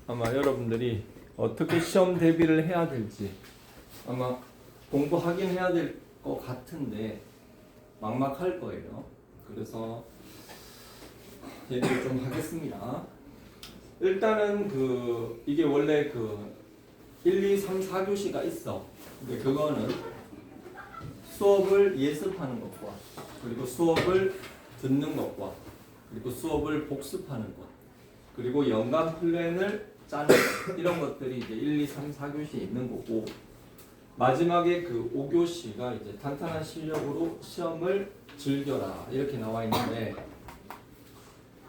아마 여러분들이 어떻게 시험 대비를 해야 될지 아마 공부하긴 해야 될 것 같은데 막막할 거예요. 그래서 얘기를 좀 하겠습니다. 일단은 이게 원래 1, 2, 3, 4교시가 있어. 근데 그거는 수업을 예습하는 것과 그리고 수업을 듣는 것과 그리고 수업을 복습하는 것 그리고 연간 플랜을 짜는 것 이런 것들이 이제 1, 2, 3, 4교시에 있는 거고 마지막에 5교시가 이제 탄탄한 실력으로 시험을 즐겨라 이렇게 나와 있는데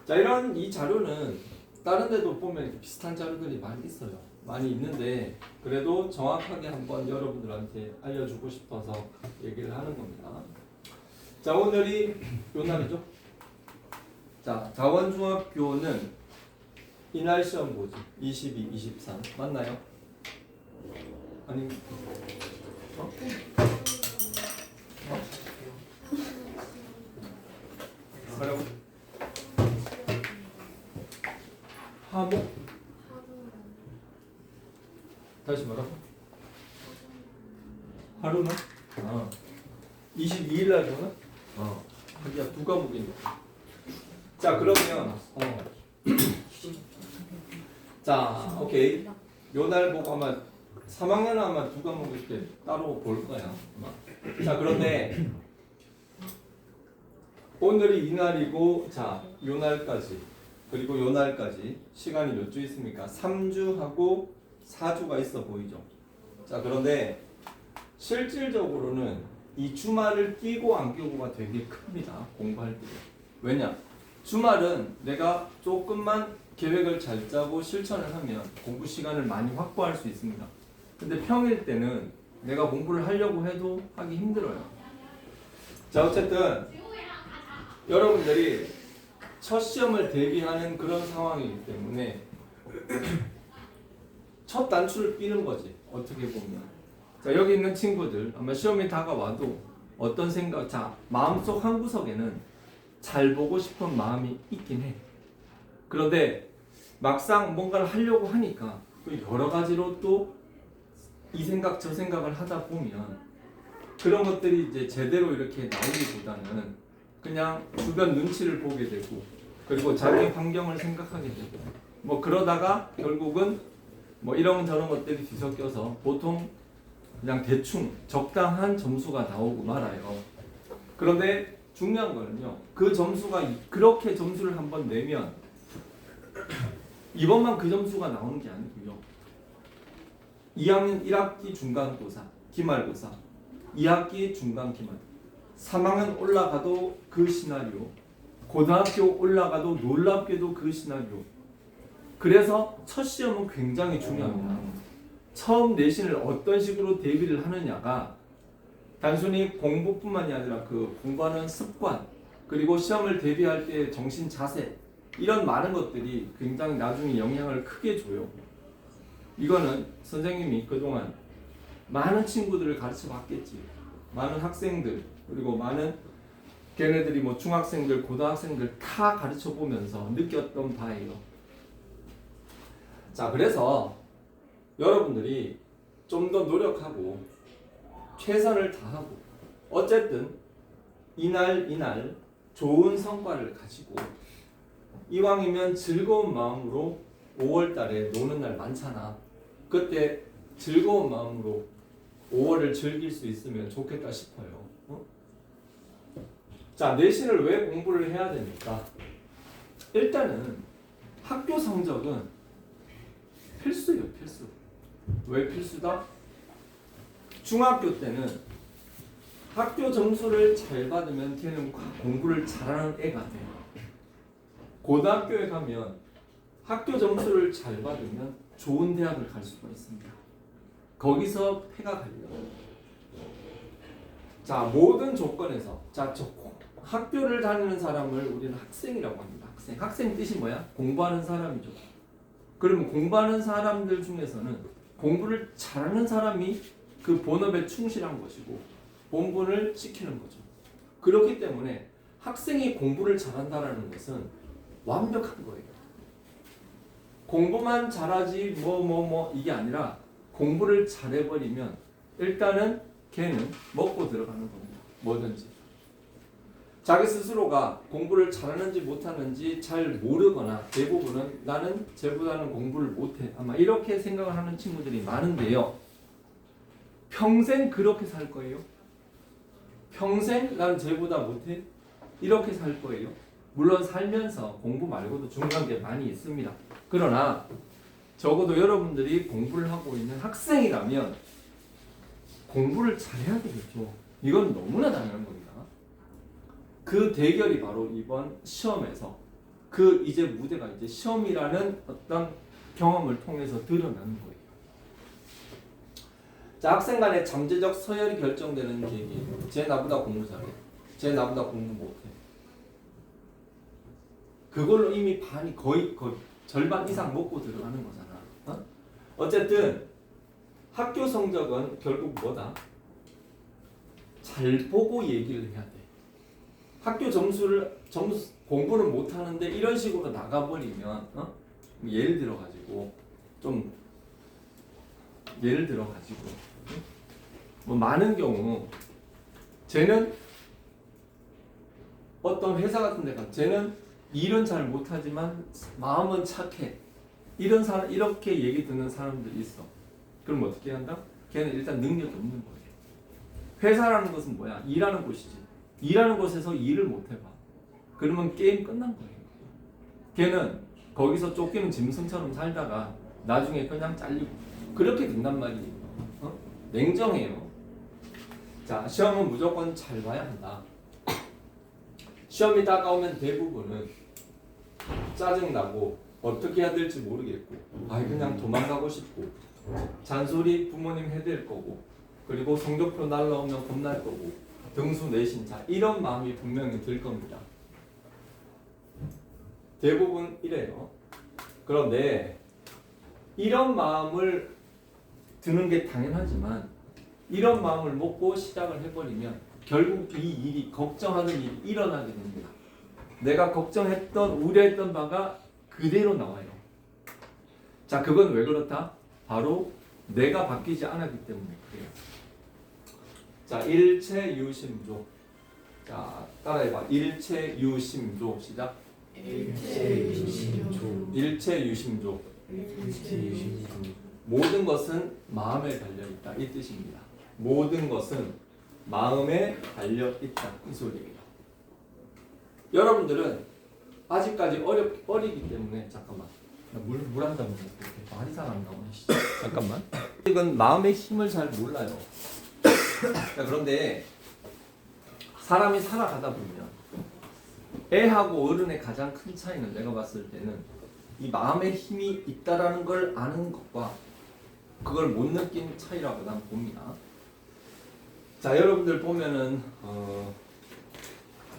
자 이런 이 자료는 다른 데도 보면 비슷한 자료들이 많이 있어요. 많이 있는데 그래도 정확하게 한번 여러분들한테 알려주고 싶어서 얘기를 하는 겁니다. 자 오늘이 요 날이죠. 자 자원중학교는 이날 시험 보지 22, 23 맞나요? 아니 어? 뭐라고? 하목? 다시 뭐라고? 하루는? 22일 날 보는? 하기야 두 과목이니까. 자 그러면 자 오케이 요 날 보고 아마 3학년은 아마 두 과목 이렇게 따로 볼 거야. 자 그런데 오늘이 이날이고 자 요 날까지 그리고 요 날까지 시간이 몇 주 있습니까? 3주하고 4주가 있어 보이죠. 자 그런데 실질적으로는 이 주말을 끼고 안 끼고가 되게 큽니다. 공부할 때. 왜냐? 주말은 내가 조금만 계획을 잘 짜고 실천을 하면 공부 시간을 많이 확보할 수 있습니다. 근데 평일 때는 내가 공부를 하려고 해도 하기 힘들어요. 자 어쨌든 여러분들이 첫 시험을 대비하는 그런 상황이기 때문에 첫 단추를 끼는 거지. 어떻게 보면. 자 여기 있는 친구들 아마 시험이 다가와도 어떤 생각, 자 마음속 한 구석에는 잘 보고 싶은 마음이 있긴 해. 그런데 막상 뭔가를 하려고 하니까 또 여러 가지로 또 이 생각 저 생각을 하다 보면 그런 것들이 이제 제대로 이렇게 나오기보다는 그냥 주변 눈치를 보게 되고 그리고 자기 환경을 생각하게 되고 뭐 그러다가 결국은 뭐 이런 저런 것들이 뒤섞여서 보통 그냥 대충 적당한 점수가 나오고 말아요. 그런데 중요한 거는요. 그 점수가 그렇게 점수를 한번 내면 이번만 그 점수가 나오는 게 아니고요. 2학년 1학기 중간고사, 기말고사, 2학기 중간 기말, 3학년 올라가도 그 시나리오, 고등학교 올라가도 놀랍게도 그 시나리오. 그래서 첫 시험은 굉장히 중요합니다. 처음 내신을 어떤 식으로 대비를 하느냐가 단순히 공부뿐만이 아니라 공부하는 습관 그리고 시험을 대비할 때 정신 자세 이런 많은 것들이 굉장히 나중에 영향을 크게 줘요. 이거는 선생님이 그동안 많은 친구들을 가르쳐 봤겠지. 많은 학생들 그리고 많은 걔네들이 뭐 중학생들 고등학생들 다 가르쳐 보면서 느꼈던 바예요. 자 그래서 여러분들이 좀 더 노력하고 최선을 다하고 어쨌든 이날 좋은 성과를 가지고 이왕이면 즐거운 마음으로 5월달에 노는 날 많잖아. 그때 즐거운 마음으로 5월을 즐길 수 있으면 좋겠다 싶어요. 자 내신을 왜 공부를 해야 됩니까? 일단은 학교 성적은 필수예요. 필수. 왜 필수다? 중학교 때는 학교 점수를 잘 받으면 걔는 공부를 잘하는 애가 돼요. 고등학교에 가면 학교 점수를 잘 받으면 좋은 대학을 갈 수가 있습니다. 거기서 패가 갈려요. 자 모든 조건에서 학교를 다니는 사람을 우리는 학생이라고 합니다. 학생 뜻이 뭐야? 공부하는 사람이죠. 그러면 공부하는 사람들 중에서는 공부를 잘하는 사람이 그 본업에 충실한 것이고 본분을 지키는 거죠. 그렇기 때문에 학생이 공부를 잘한다는 것은 완벽한 거예요. 공부만 잘하지 뭐 이게 아니라 공부를 잘해버리면 일단은 걔는 먹고 들어가는 겁니다. 뭐든지. 자기 스스로가 공부를 잘하는지 못하는지 잘 모르거나 대부분은 나는 쟤보다는 공부를 못해. 아마 이렇게 생각을 하는 친구들이 많은데요. 평생 그렇게 살 거예요? 평생 나는 쟤보다 못해? 이렇게 살 거예요? 물론 살면서 공부 말고도 중요한 게 많이 있습니다. 그러나 적어도 여러분들이 공부를 하고 있는 학생이라면 공부를 잘해야 되겠죠. 이건 너무나 당연한 겁니다. 그 대결이 바로 이번 시험에서 그 이제 무대가 이제 시험이라는 어떤 경험을 통해서 드러나는 거예요. 자, 학생 간의 잠재적 서열이 결정되는 계기. 쟤 나보다 공부 잘해. 쟤 나보다 공부 못해. 그걸로 이미 반이 거의 절반 이상 먹고 들어가는 거잖아. 어쨌든 학교 성적은 결국 뭐다? 잘 보고 얘기를 해야 돼. 학교 점수 공부는 못 하는데 이런 식으로 나가버리면 예를 들어 가지고 뭐 많은 경우 쟤는 어떤 회사 같은 데 가 쟤는 일은 잘 못하지만 마음은 착해. 이런 사람 이렇게 얘기 듣는 사람들이 있어. 그럼 어떻게 한다? 걔는 일단 능력이 없는 거예요. 회사라는 것은 뭐야? 일하는 곳이지. 일하는 곳에서 일을 못 해봐. 그러면 게임 끝난 거예요. 걔는 거기서 쫓기는 짐승처럼 살다가 나중에 그냥 잘리고 그렇게 된단 말이에요. 냉정해요. 자, 시험은 무조건 잘 봐야 한다. 시험이 다가오면 대부분은 짜증나고 어떻게 해야 될지 모르겠고 그냥 도망가고 싶고 잔소리 부모님 해댈 거고 그리고 성적표 날라오면 겁날 거고 등수 내신 자 이런 마음이 분명히 들 겁니다. 대부분 이래요. 그런데 이런 마음을 드는 게 당연하지만 이런 마음을 먹고 시작을 해버리면 결국 이 일이 걱정하는 일이 일어나게 됩니다. 내가 걱정했던 우려했던 바가 그대로 나와요. 자, 그건 왜 그렇다? 바로 내가 바뀌지 않았기 때문에 그래요. 자, 일체유심조. 자, 따라해봐. 일체유심조. 시작. 일체유심조. 일체유심조. 모든 것은 마음에 달려있다. 이 뜻입니다. 모든 것은 마음에 달려있다. 이 소리예요. 여러분들은 아직까지 어리기 때문에 잠깐만. 물 한 잔 먹을게. 말이 잘 안 나오네. 잠깐만. 이건 마음의 힘을 잘 몰라요. 자, 그런데 사람이 살아가다 보면 애하고 어른의 가장 큰 차이는 내가 봤을 때는 이 마음의 힘이 있다라는 걸 아는 것과 그걸 못 느낀 차이라고 난 봅니다. 자, 여러분들 보면은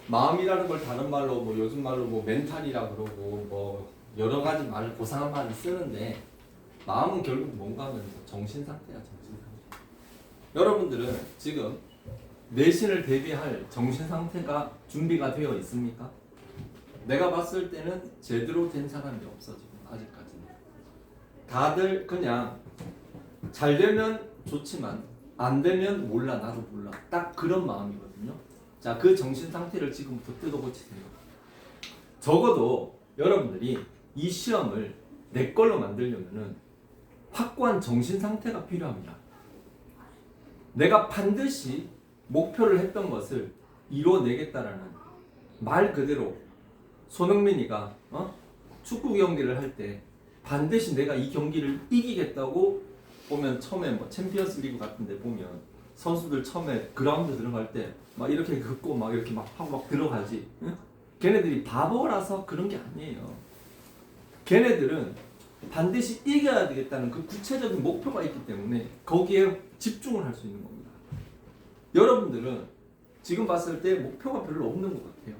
마음이라는 걸 다른 말로 뭐 요즘 말로 뭐 멘탈이라 그러고 뭐 여러 가지 말 고상한 말을 쓰는데 마음은 결국 뭔가 하면 정신 상태야, 정신 상태. 여러분들은 지금 내신을 대비할 정신 상태가 준비가 되어 있습니까? 내가 봤을 때는 제대로 된 사람이 없어 지금 아직까지는. 다들 그냥 잘 되면 좋지만 안 되면 몰라, 나도 몰라. 딱 그런 마음이거든요. 자, 그 정신 상태를 지금부터 뜯어고치세요. 적어도 여러분들이 이 시험을 내 걸로 만들려면은 확고한 정신 상태가 필요합니다. 내가 반드시 목표를 했던 것을 이뤄내겠다라는 말 그대로 손흥민이가 축구 경기를 할 때 반드시 내가 이 경기를 이기겠다고 보면 처음에 뭐 챔피언스 리그 같은 데 보면 선수들 처음에 그라운드 들어갈 때 막 이렇게 긋고 막 이렇게 막 하고 막 들어가지. 응? 걔네들이 바보라서 그런 게 아니에요. 걔네들은 반드시 이겨야 되겠다는 그 구체적인 목표가 있기 때문에 거기에 집중을 할 수 있는 겁니다. 여러분들은 지금 봤을 때 목표가 별로 없는 것 같아요.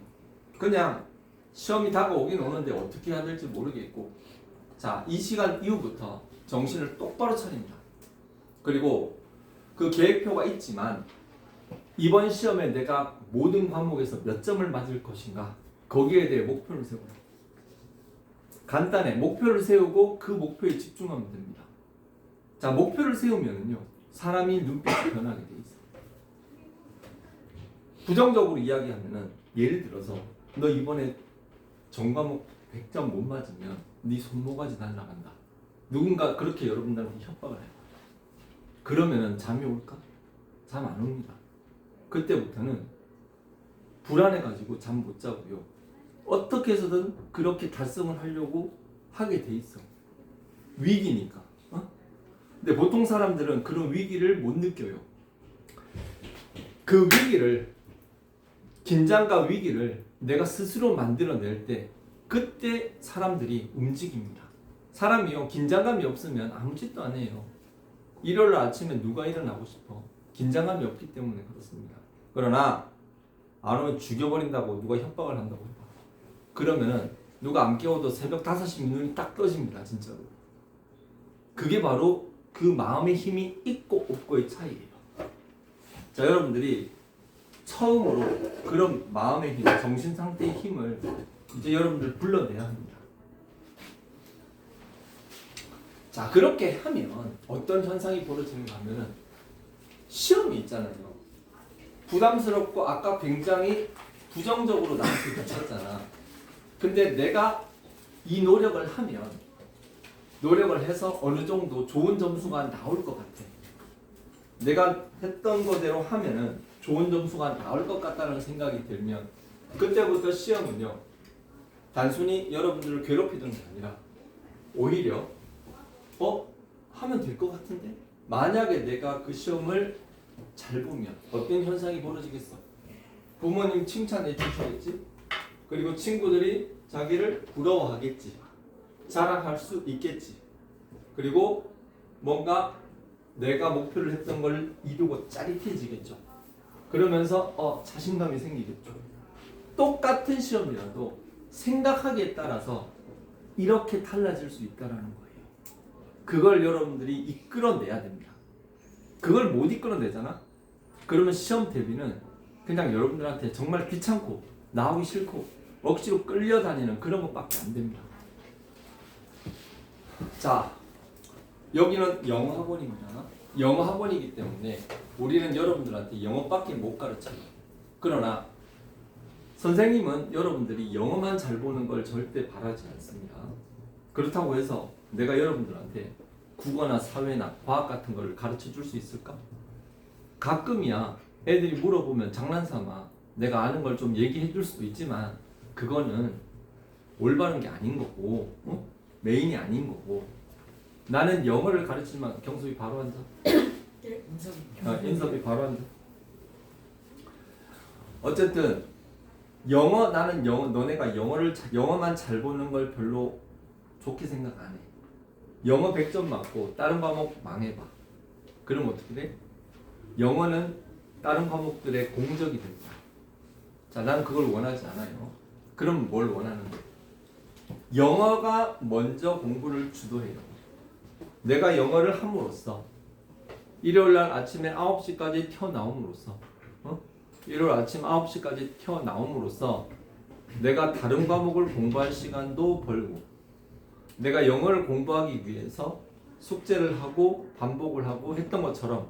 그냥 시험이 다가오긴 오는데 어떻게 해야 될지 모르겠고, 자, 이 시간 이후부터 정신을 똑바로 차립니다. 그리고 그 계획표가 있지만 이번 시험에 내가 모든 과목에서 몇 점을 맞을 것인가, 거기에 대해 목표를 세워요. 간단해. 목표를 세우고 그 목표에 집중하면 됩니다. 자, 목표를 세우면은요, 사람이 눈빛이 변하게 돼 있어. 부정적으로 이야기하면은, 예를 들어서 너 이번에 전과목 100점 못 맞으면 네 손모가지 날라간다. 누군가 그렇게 여러분들한테 협박을 해요. 그러면은 잠이 올까? 잠 안 옵니다. 그때부터는 불안해가지고 잠 못 자고요. 어떻게 해서든 그렇게 달성을 하려고 하게 돼 있어. 위기니까. 근데 보통 사람들은 그런 위기를 못 느껴요. 그 위기를, 긴장과 위기를 내가 스스로 만들어낼 때 그때 사람들이 움직입니다. 사람이요, 긴장감이 없으면 아무 짓도 안 해요. 일요일 아침에 누가 일어나고 싶어? 긴장감이 없기 때문에 그렇습니다. 그러나 안 오면 죽여버린다고 누가 협박을 한다고 해봐. 그러면은 누가 안 깨워도 새벽 5시 눈이 딱 떠집니다. 진짜로. 그게 바로 그 마음의 힘이 있고 없고의 차이예요. 자, 여러분들이 처음으로 그런 마음의 힘, 정신 상태의 힘을 이제 여러분들 불러내야 합니다. 자, 그렇게 하면 어떤 현상이 벌어지는가 하면은 시험이 있잖아요. 부담스럽고 아까 굉장히 부정적으로 나한테 비쳤잖아. 근데 내가 이 노력을 하면, 노력을 해서 어느 정도 좋은 점수가 나올 것 같아. 내가 했던 거대로 하면은 좋은 점수가 나올 것 같다는 생각이 들면 그때부터 시험은요, 단순히 여러분들을 괴롭히던 게 아니라 오히려 하면 될 것 같은데? 만약에 내가 그 시험을 잘 보면 어떤 현상이 벌어지겠어? 부모님 칭찬해 주시겠지? 그리고 친구들이 자기를 부러워하겠지. 자랑할 수 있겠지. 그리고 뭔가 내가 목표를 했던 걸 이루고 짜릿해지겠죠. 그러면서 자신감이 생기겠죠. 똑같은 시험이라도 생각하기에 따라서 이렇게 달라질 수 있다는 거예요. 그걸 여러분들이 이끌어내야 됩니다. 그걸 못 이끌어내잖아? 그러면 시험 대비는 그냥 여러분들한테 정말 귀찮고 나오기 싫고 억지로 끌려다니는 그런 것밖에 안 됩니다. 자, 여기는 영어 학원입니다. 영어 학원이기 때문에 우리는 여러분들한테 영어밖에 못 가르쳐요. 그러나 선생님은 여러분들이 영어만 잘 보는 걸 절대 바라지 않습니다. 그렇다고 해서 내가 여러분들한테 국어나 사회나 과학 같은 걸 가르쳐 줄 수 있을까? 가끔이야 애들이 물어보면 장난삼아 내가 아는 걸 좀 얘기해 줄 수도 있지만 그거는 올바른 게 아닌 거고 메인이 아닌 거고 나는 영어를 가르치지만 경섭이 바로 앉아. 인섭이 바로 앉아. 어쨌든 나는 너네가 영어만 잘 보는 걸 별로 좋게 생각 안 해. 영어 100점 맞고 다른 과목 망해봐. 그럼 어떻게 돼? 영어는 다른 과목들의 공적이 된다. 자, 나는 그걸 원하지 않아요. 그럼 뭘 원하는데? 영어가 먼저 공부를 주도해요. 내가 영어를 함으로써 일요일날 아침에 9시까지 튀어나옴으로써 일요일 아침 9시까지 튀어나옴으로써 내가 다른 과목을 공부할 시간도 벌고 내가 영어를 공부하기 위해서 숙제를 하고 반복을 하고 했던 것처럼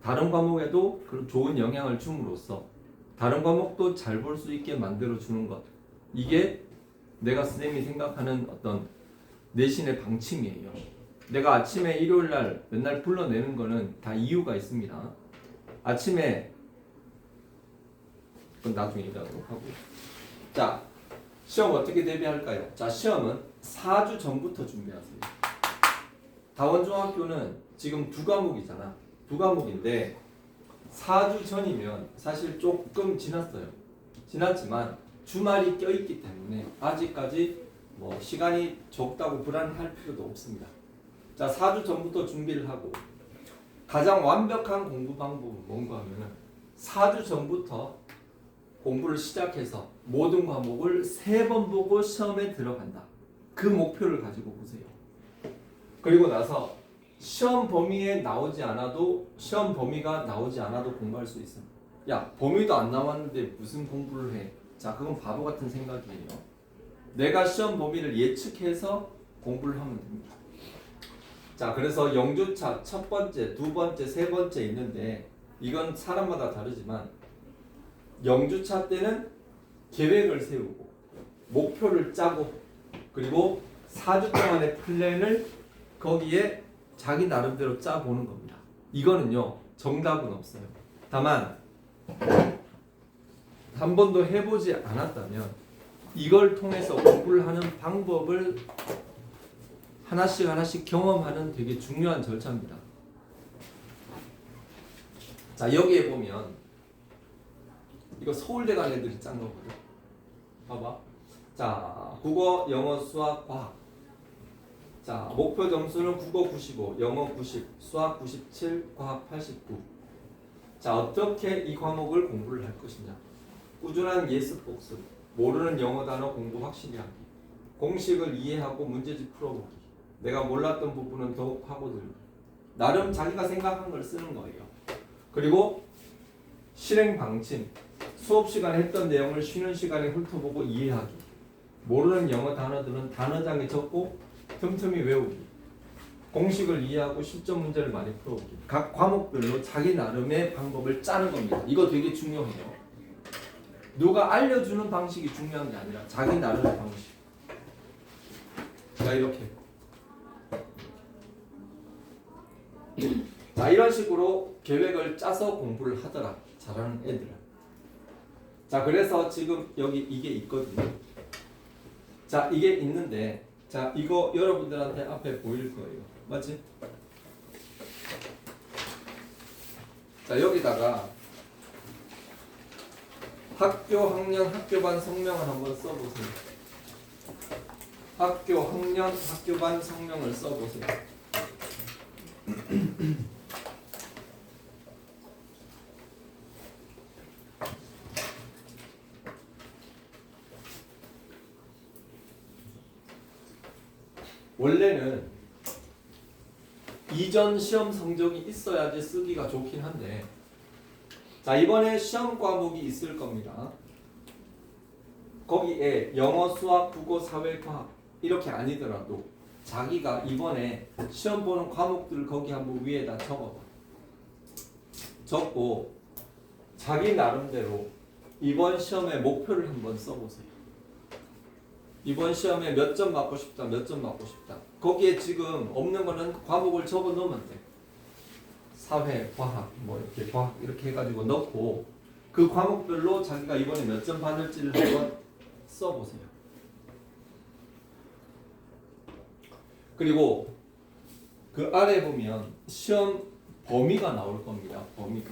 다른 과목에도 그런 좋은 영향을 줌으로써 다른 과목도 잘 볼 수 있게 만들어주는 것, 이게 내가 선생님이 생각하는 어떤 내신의 방침이에요. 내가 아침에 일요일날 맨날 불러내는 거는 다 이유가 있습니다. 아침에 그건 나중에 얘기하도록 하고. 자, 시험 어떻게 대비할까요? 자, 시험은 4주 전부터 준비하세요. 다원중학교는 지금 2과목이잖아. 2과목인데 4주 전이면 사실 조금 지났어요. 지났지만 주말이 껴있기 때문에 아직까지 뭐 시간이 적다고 불안해할 필요도 없습니다. 자, 4주 전부터 준비를 하고 가장 완벽한 공부 방법은 뭔가 하면은 4주 전부터 공부를 시작해서 모든 과목을 3번 보고 시험에 들어간다. 그 목표를 가지고 보세요. 그리고 나서 시험 범위에 나오지 않아도 시험 범위가 나오지 않아도 공부할 수 있어. 야, 범위도 안 나왔는데 무슨 공부를 해? 자, 그건 바보 같은 생각이에요. 내가 시험 범위를 예측해서 공부를 하면 됩니다. 자, 그래서 영주차 첫 번째, 두 번째, 세 번째 있는데 이건 사람마다 다르지만 영주차 때는 계획을 세우고 목표를 짜고 그리고 4주 동안의 플랜을 거기에 자기 나름대로 짜보는 겁니다. 이거는요 정답은 없어요. 다만 한 번도 해보지 않았다면 이걸 통해서 공부를 하는 방법을 하나씩 하나씩 경험하는 되게 중요한 절차입니다. 자, 여기에 보면 이거 서울대 간 애들이 짠 거거든. 봐봐. 자, 국어, 영어, 수학, 과학. 자, 목표 점수는 국어 95, 영어 90, 수학 97, 과학 89. 자, 어떻게 이 과목을 공부를 할 것이냐. 꾸준한 예습 복습, 모르는 영어 단어 공부 확실히 하기, 공식을 이해하고 문제집 풀어보기, 내가 몰랐던 부분은 더욱 파고들기, 나름 자기가 생각한 걸 쓰는 거예요. 그리고 실행 방침, 수업 시간에 했던 내용을 쉬는 시간에 훑어보고 이해하기, 모르는 영어 단어들은 단어장에 적고 틈틈이 외우기, 공식을 이해하고 실전 문제를 많이 풀어보기. 각 과목별로 자기 나름의 방법을 짜는 겁니다. 이거 되게 중요해요. 누가 알려주는 방식이 중요한 게 아니라 자기 나름의 방식. 자, 이렇게. 자, 이런 식으로 계획을 짜서 공부를 하더라. 잘하는 애들은. 자, 그래서 지금 여기 이게 있거든요. 자, 이게 있는데, 자, 이거 여러분들한테 앞에 보일 거예요. 맞지? 자, 여기다가 학교, 학년, 학교반 성명을 한번 써보세요. 학교, 학년, 학교반 성명을 써보세요. 원래는 이전 시험 성적이 있어야지 쓰기가 좋긴 한데, 자, 이번에 시험 과목이 있을 겁니다. 거기에 영어, 수학, 국어, 사회, 과학 이렇게 아니더라도 자기가 이번에 시험 보는 과목들을 거기 한번 위에다 적어봐. 적고 자기 나름대로 이번 시험의 목표를 한번 써보세요. 이번 시험에 몇 점 맞고 싶다, 몇 점 맞고 싶다. 거기에 지금 없는 거는 과목을 적어 놓으면 돼. 사회, 과학, 뭐 이렇게 과학 이렇게 해가지고 넣고 그 과목별로 자기가 이번에 몇 점 받을지를 한번 써보세요. 그리고 그 아래 보면 시험 범위가 나올 겁니다. 범위가.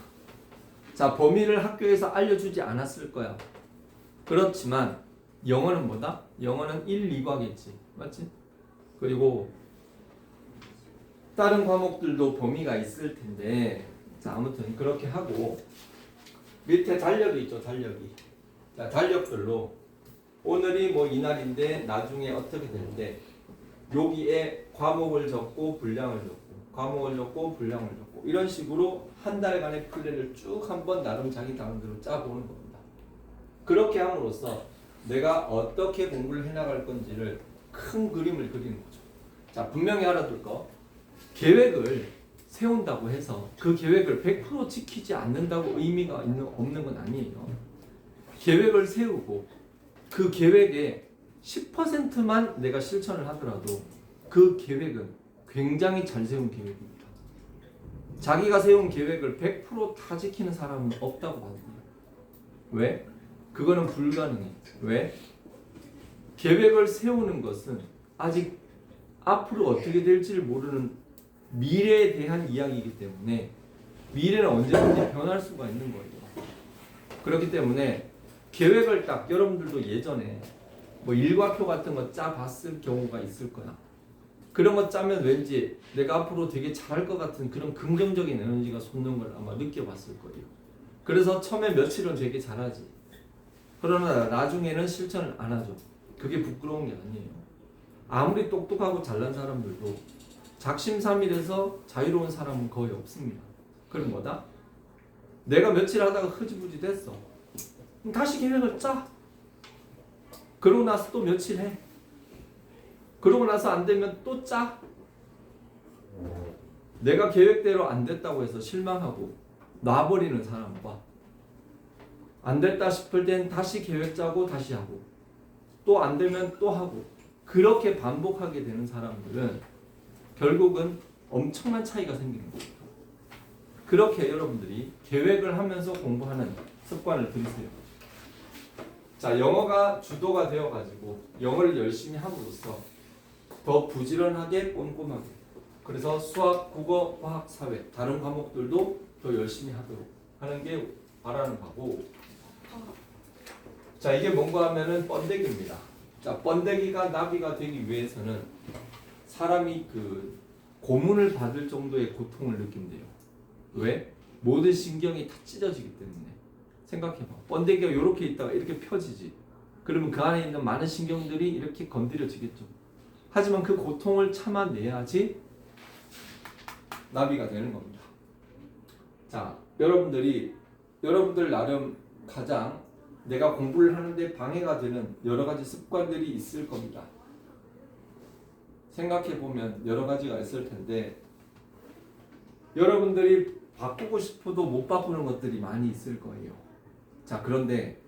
자, 범위를 학교에서 알려주지 않았을 거야. 그렇지만 영어는 뭐다? 영어는 1, 2과겠지. 맞지? 그리고 다른 과목들도 범위가 있을 텐데, 자, 아무튼 그렇게 하고 밑에 달력이 있죠. 달력이. 자, 달력별로 오늘이 뭐 이날인데 나중에 어떻게 되는데 여기에 과목을 적고 분량을 적고 과목을 적고 분량을 적고 이런 식으로 한 달간의 플랜을 쭉 한번 나름 자기 나름대로 짜보는 겁니다. 그렇게 함으로써 내가 어떻게 공부를 해나갈 건지를 큰 그림을 그리는 거죠. 자, 분명히 알아둘 거, 계획을 세운다고 해서 그 계획을 100% 지키지 않는다고 의미가 없는 건 아니에요. 계획을 세우고 그 계획에 10%만 내가 실천을 하더라도 그 계획은 굉장히 잘 세운 계획입니다. 자기가 세운 계획을 100% 지키는 사람은 없다고 합니다. 왜? 그거는 불가능해. 왜? 계획을 세우는 것은 아직 앞으로 어떻게 될지를 모르는 미래에 대한 이야기이기 때문에 미래는 언제든지 변할 수가 있는 거예요. 그렇기 때문에 계획을 딱 여러분들도 예전에 뭐 일과표 같은 거 짜봤을 경우가 있을 거야. 그런 거 짜면 왠지 내가 앞으로 되게 잘할 것 같은 그런 긍정적인 에너지가 솟는 걸 아마 느껴봤을 거예요. 그래서 처음에 며칠은 되게 잘하지. 그러나 나중에는 실천을 안 하죠. 그게 부끄러운 게 아니에요. 아무리 똑똑하고 잘난 사람들도 작심삼일에서 자유로운 사람은 거의 없습니다. 그럼 뭐다? 내가 며칠 하다가 흐지부지 됐어. 그럼 다시 계획을 짜. 그러고 나서 또 며칠 해. 그러고 나서 안 되면 또 짜. 내가 계획대로 안 됐다고 해서 실망하고 놔버리는 사람과 안 됐다 싶을 땐 다시 계획 짜고 다시 하고 또 안 되면 또 하고 그렇게 반복하게 되는 사람들은 결국은 엄청난 차이가 생기는 거예요. 그렇게 여러분들이 계획을 하면서 공부하는 습관을 들이세요. 자, 영어가 주도가 되어가지고 영어를 열심히 함으로써 더 부지런하게 꼼꼼하게 그래서 수학, 국어, 화학, 사회 다른 과목들도 더 열심히 하도록 하는 게 바라는 바고 자, 이게 뭔가 하면은 번데기입니다. 자, 번데기가 나비가 되기 위해서는 사람이 그 고문을 받을 정도의 고통을 느낀대요. 왜? 모든 신경이 다 찢어지기 때문에. 생각해봐. 번데기가 이렇게 있다가 이렇게 펴지지. 그러면 그 안에 있는 많은 신경들이 이렇게 건드려지겠죠. 하지만 그 고통을 참아내야지 나비가 되는 겁니다. 자, 여러분들 나름 가장 내가 공부를 하는데 방해가 되는 여러 가지 습관들이 있을 겁니다. 생각해보면 여러 가지가 있을 텐데 여러분들이 바꾸고 싶어도 못 바꾸는 것들이 많이 있을 거예요. 자, 그런데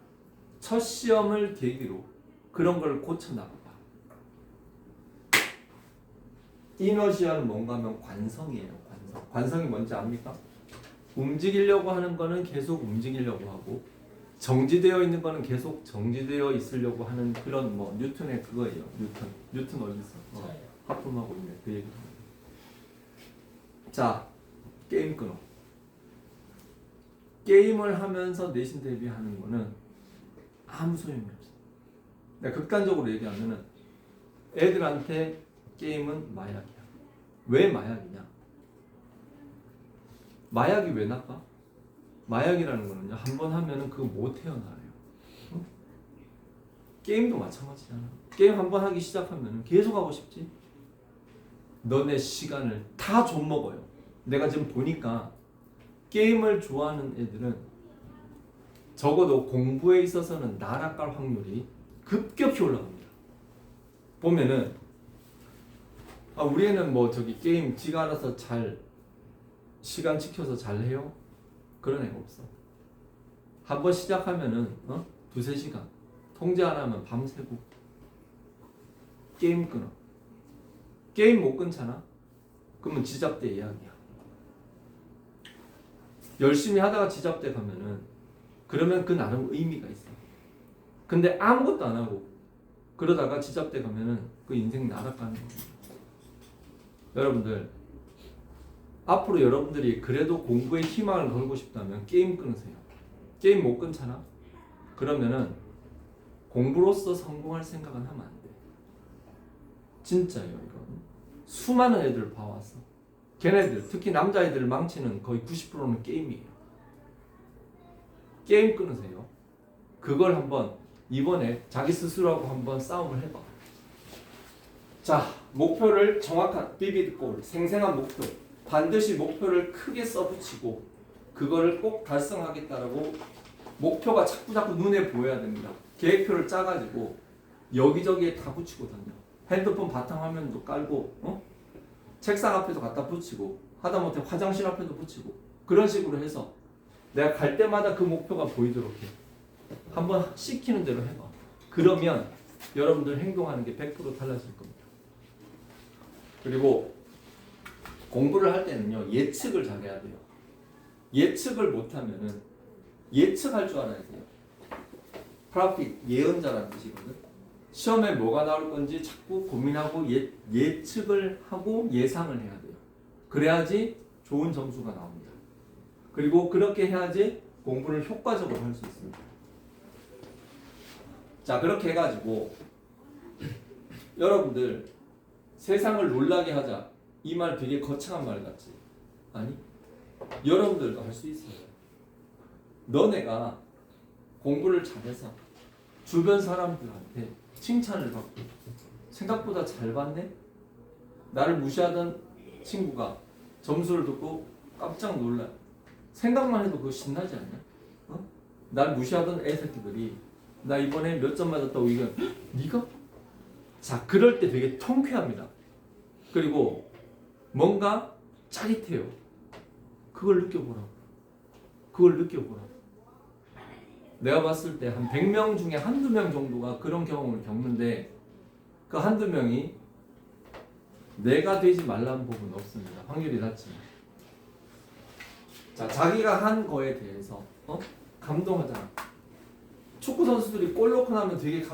첫 시험을 계기로 그런 걸 고쳐나가봐. 이너시아는 뭔가 하면 관성이에요. 관성이 뭔지 압니까? 움직이려고 하는 거는 계속 움직이려고 하고 정지되어 있는 거는 계속 정지되어 있으려고 하는 그런 뭐 뉴턴의 그거예요. 뉴턴 어디 있어? 하품하고 있네. 그 얘기. 자, 게임 끊어. 게임을 하면서 내신 대비하는 거는 아무 소용이 없어. 내가 극단적으로 얘기하면은 애들한테 게임은 마약이야. 왜 마약이냐? 마약이 왜 나빠? 마약이라는 거는요, 한 번 하면은 그거 못 헤어나와요. 응? 게임도 마찬가지잖아. 게임 한 번 하기 시작하면은 계속 하고 싶지? 너네 시간을 다 좀먹어요. 내가 지금 보니까 게임을 좋아하는 애들은 적어도 공부에 있어서는 나락갈 확률이 급격히 올라갑니다. 보면은 우리 애는 뭐 저기 게임 지가 알아서 잘 시간 지켜서 잘 해요? 그런 애가 없어. 한 번 시작하면은 두세 시간 통제 안 하면 밤새고 게임 끊어. 게임 못 끊잖아? 그러면 지잡대 이야기야. 열심히 하다가 지잡대 가면은 그러면 그 나름 의미가 있어. 근데 아무것도 안 하고 그러다가 지잡대 가면은 그 인생 날아가는 겁니다. 여러분들 앞으로 여러분들이 그래도 공부에 희망을 걸고 싶다면 게임 끊으세요. 게임 못 끊잖아? 그러면은 공부로서 성공할 생각은 하면 안 돼. 진짜예요, 이건. 수많은 애들 봐왔어. 걔네들, 특히 남자애들을 망치는 거의 90%는 게임이에요. 게임 끊으세요. 그걸 한번 이번에 자기 스스로하고 한번 싸움을 해봐. 자, 목표를 정확한 비비드 골, 생생한 목표. 반드시 목표를 크게 써붙이고 그거를 꼭 달성하겠다라고 목표가 자꾸 눈에 보여야 됩니다. 계획표를 짜가지고 여기저기에 다 붙이고 다녀. 핸드폰 바탕화면도 깔고 책상 앞에도 갖다 붙이고 하다못해 화장실 앞에도 붙이고 그런 식으로 해서 내가 갈 때마다 그 목표가 보이도록 해. 한번 시키는 대로 해봐. 그러면 여러분들 행동하는 게 100% 달라질 겁니다. 그리고 공부를 할 때는요, 예측을 잘해야 돼요. 예측을 못하면은 예측할 줄 알아야 돼요. 프라핏, 예언자라는 뜻이거든. 시험에 뭐가 나올 건지 자꾸 고민하고 예측을 하고 예상을 해야 돼요. 그래야지 좋은 점수가 나옵니다. 그리고 그렇게 해야지 공부를 효과적으로 할 수 있습니다. 자, 그렇게 해가지고 여러분들 세상을 놀라게 하자. 이 말 되게 거창한 말 같지? 아니, 여러분들도 할 수 있어요. 너네가 공부를 잘해서 주변 사람들한테 칭찬을 받고 생각보다 잘 봤네? 나를 무시하던 친구가 점수를 듣고 깜짝 놀라. 생각만 해도 그거 신나지 않냐? 날 무시하던 애새끼들이 나 이번에 몇 점 맞았다고 이거 네가? 자, 그럴 때 되게 통쾌합니다. 그리고 뭔가 짜릿해요. 그걸 느껴보라고. 그걸 느껴보라고. 내가 봤을 때 한 100명 중에 한두 명 정도가 그런 경험을 겪는데 그 한두 명이 내가 되지 말라는 법은 없습니다. 확률이 낮지만. 자, 자기가 한 거에 대해서 감동하잖아. 축구 선수들이 골 넣고 나면 되게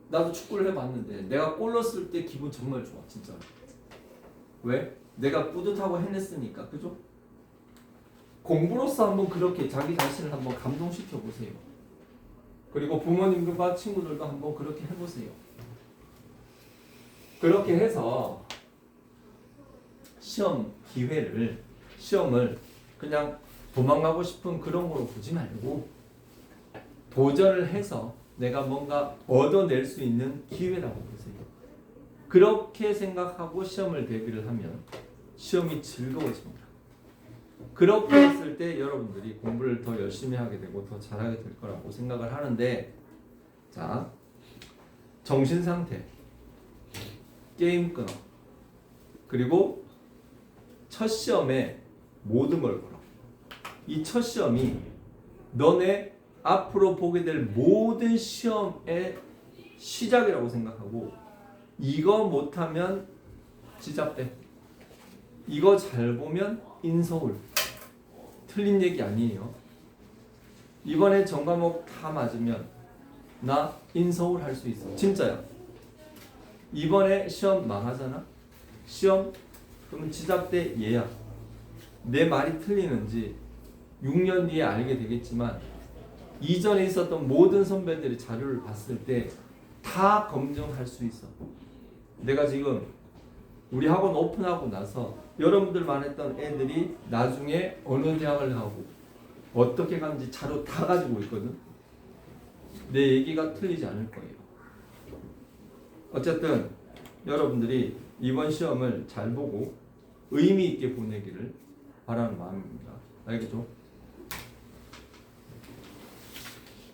나도 축구를 해봤는데 내가 골 넣었을 때 기분 정말 좋아, 진짜. 왜? 내가 뿌듯하고 해냈으니까, 그죠? 공부로서 한번 그렇게 자기 자신을 한번 감동시켜 보세요. 그리고 부모님들과 친구들도 한번 그렇게 해보세요. 그렇게 해서 시험을 그냥 도망가고 싶은 그런 거로 보지 말고 도전을 해서 내가 뭔가 얻어낼 수 있는 기회라고 보세요. 그렇게 생각하고 시험을 대비를 하면 시험이 즐거워집니다. 그렇게 했을 때 여러분들이 공부를 더 열심히 하게 되고 더 잘하게 될 거라고 생각을 하는데, 자, 정신 상태, 게임 끊어, 그리고 첫 시험에 모든 걸 걸어. 이 첫 시험이 너네 앞으로 보게 될 모든 시험의 시작이라고 생각하고, 이거 못하면 지잡대, 이거 잘 보면 인서울. 틀린 얘기 아니에요. 이번에 전과목 다 맞으면 나 인서울 할 수 있어. 진짜야. 이번에 시험 망하잖아. 시험 그러면 지잡대 얘야. 내 말이 틀리는지 6년 뒤에 알게 되겠지만 이전에 있었던 모든 선배들의 자료를 봤을 때 다 검증할 수 있어. 내가 지금 우리 학원 오픈하고 나서 여러분들만 했던 애들이 나중에 어느 대학을 가고 어떻게 가는지 자료 다 가지고 있거든. 내 얘기가 틀리지 않을 거예요. 어쨌든 여러분들이 이번 시험을 잘 보고 의미 있게 보내기를 바라는 마음입니다. 알겠죠?